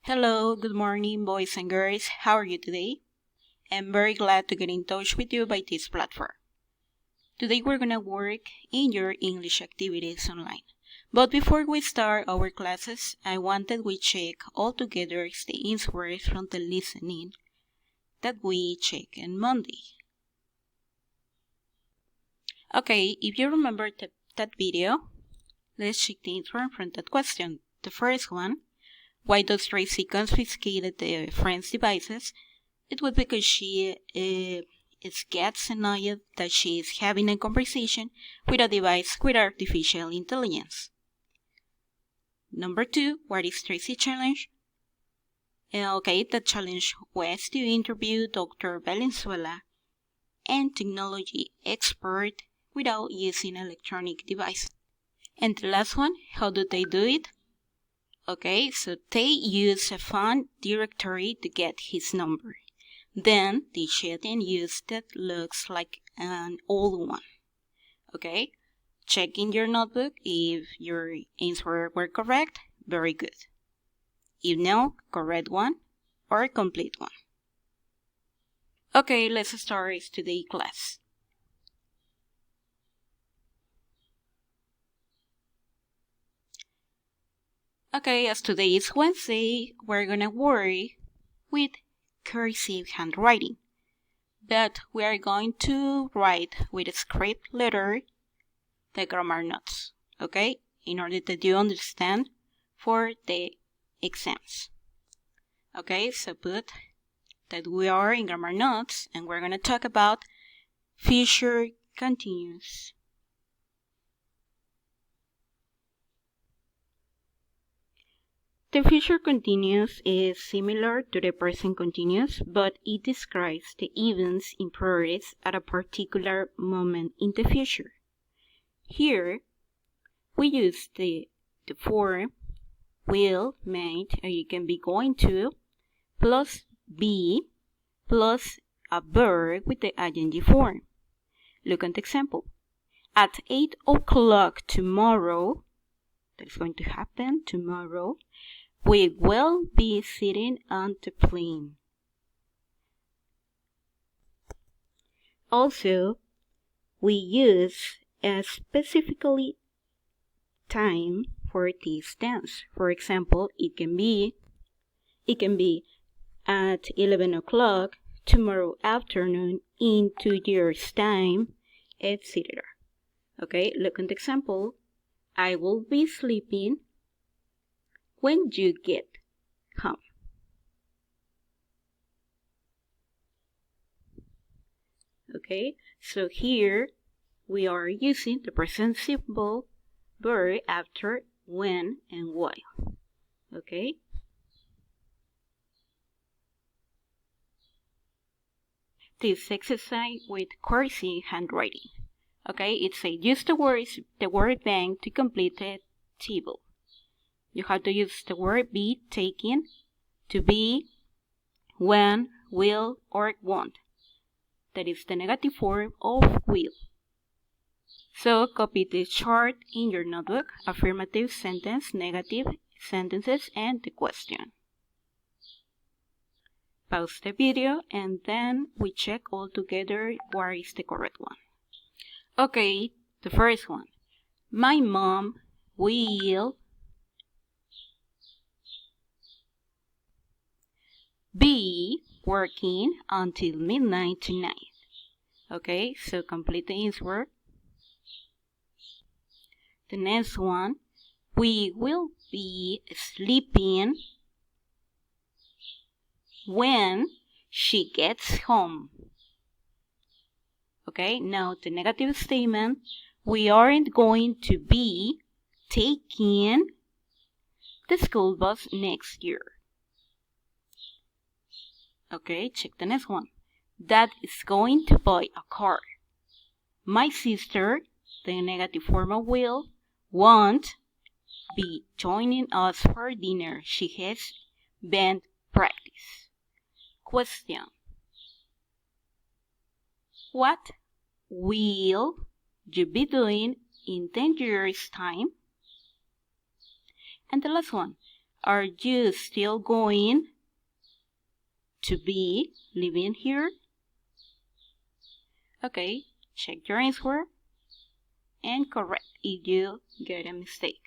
Hello, good morning, boys and girls. How are you today? I'm very glad to get in touch with you by this platform. Today we're gonna work in your English activities online. But before we start our classes, I wanted we check all together the answers from the listening that we check on Monday. Okay, if you remember that video, let's check the answer from that question. The first one, why does Tracy confiscate the friend's devices? It was because she gets annoyed that she is having a conversation with a device with artificial intelligence. Number 2, what is Tracy's challenge? Okay, the challenge was to interview Dr. Valenzuela, a technology expert, without using electronic devices. And the last one, how do they do it? Okay, so they use a phone directory to get his number. Then they chat and use that looks like an old one. Okay, check in your notebook if your answers were correct. Very good. If no, correct one or complete one. Okay, let's start today's class. Okay, as today is Wednesday, we're gonna work with cursive handwriting, but we are going to write with a script letter the grammar notes, okay, in order that you understand for the exams. Okay, so put that we are in grammar notes and we're going to talk about future continuous. The future continuous is similar to the present continuous, but it describes the events in progress at a particular moment in the future. Here, we use the form will, might, or you can be going to, plus be, plus a verb with the ing form. Look at the example. At 8 o'clock tomorrow, that is going to happen tomorrow, we will be sitting on the plane. Also, we use a specifically time for this tense. For example, it can be at 11 o'clock tomorrow afternoon, in 2 years' time, etc. Okay, look at the example. I will be sleeping when you get home. Okay, so here we are using the present simple verb after when and while. Okay. This exercise with cursive handwriting. Okay, it says use the word bank to complete the table. You have to use the word be, taken, to be, when, will, or won't. That is the negative form of will. So copy this chart in your notebook, affirmative sentence, negative sentences, and the question. Pause the video and then we check all together what is the correct one. Okay, the first one. My mom will be working until midnight tonight. Okay, so complete the answer. The next one, we will be sleeping when she gets home. Okay, now the negative statement, we aren't going to be taking the school bus next year. Okay, check the next one. Dad is going to buy a car. My sister, the negative form of will, won't be joining us for dinner. She has band practice. Question. What will you be doing in 10 years' time? And the last one. Are you still going to be living here? Okay, check your answer and correct if you get a mistake.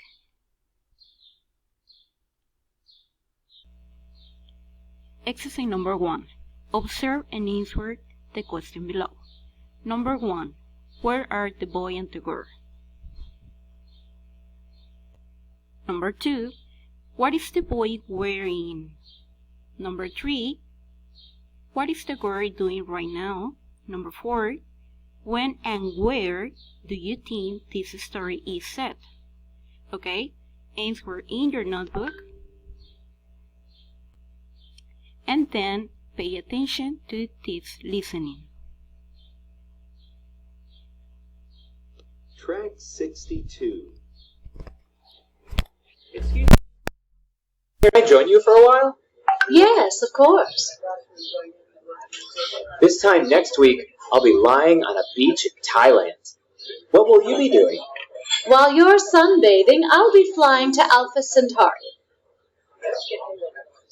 Exercise number 1. Observe and answer the question below. Number 1. Where are the boy and the girl? Number 2. What is the boy wearing? Number 3. What is the girl doing right now? Number 4. When and where do you think this story is set? Okay, answer in your notebook. And then pay attention to this listening. Track 62. Excuse me. Can I join you for a while? Yes, of course. This time next week, I'll be lying on a beach in Thailand. What will you be doing? While you're sunbathing, I'll be flying to Alpha Centauri.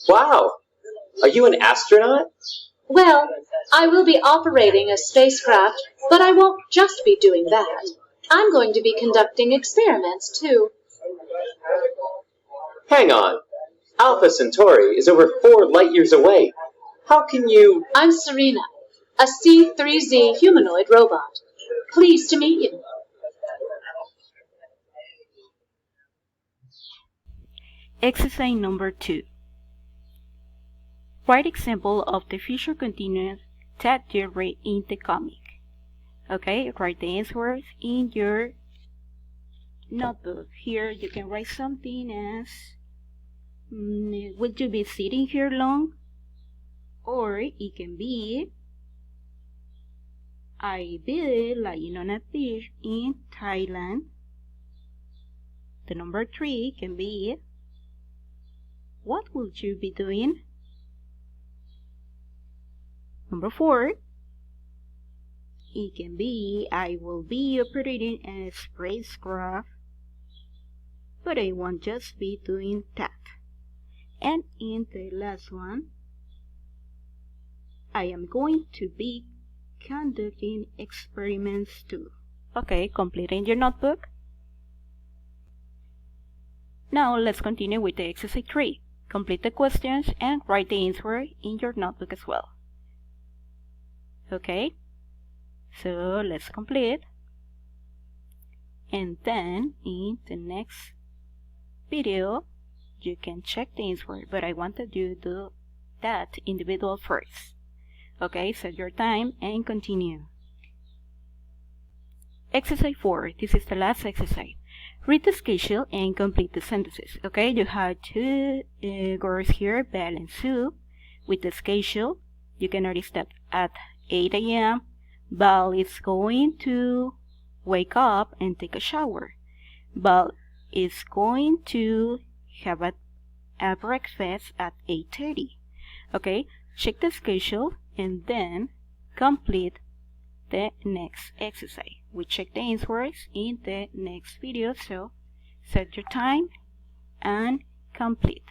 Wow! Are you an astronaut? Well, I will be operating a spacecraft, but I won't just be doing that. I'm going to be conducting experiments, too. Hang on. Alpha Centauri is over 4 light years away. How can you... I'm Serena, a C3Z humanoid robot. Pleased to meet you. Exercise number 2. Write example of the future continuous that you read in the comic. Okay, write the answers in your notebook. Here you can write something as will you be sitting here long? Or it can be I be lying on a beach in Thailand. The number 3 can be what would you be doing? Number 4, it can be I will be operating a spacecraft, but I won't just be doing that. And in the last one, I am going to be conducting experiments too. Okay, completing your notebook. Now let's continue with the exercise 3. Complete the questions and write the answer in your notebook as well. Okay, so let's complete, and then in the next video you can check the answer, but I wanted you to do that individual first. Okay, set your time and continue. Exercise 4. This is the last exercise. Read the schedule and complete the sentences. Okay, you have 2 girls here, Belle and Sue. With the schedule, you can notice that at 8 a.m. Belle is going to wake up and take a shower. Belle is going to have a breakfast at 8:30. Okay, check the schedule and then complete the next exercise. We check the answers in the next video, so set your time and complete.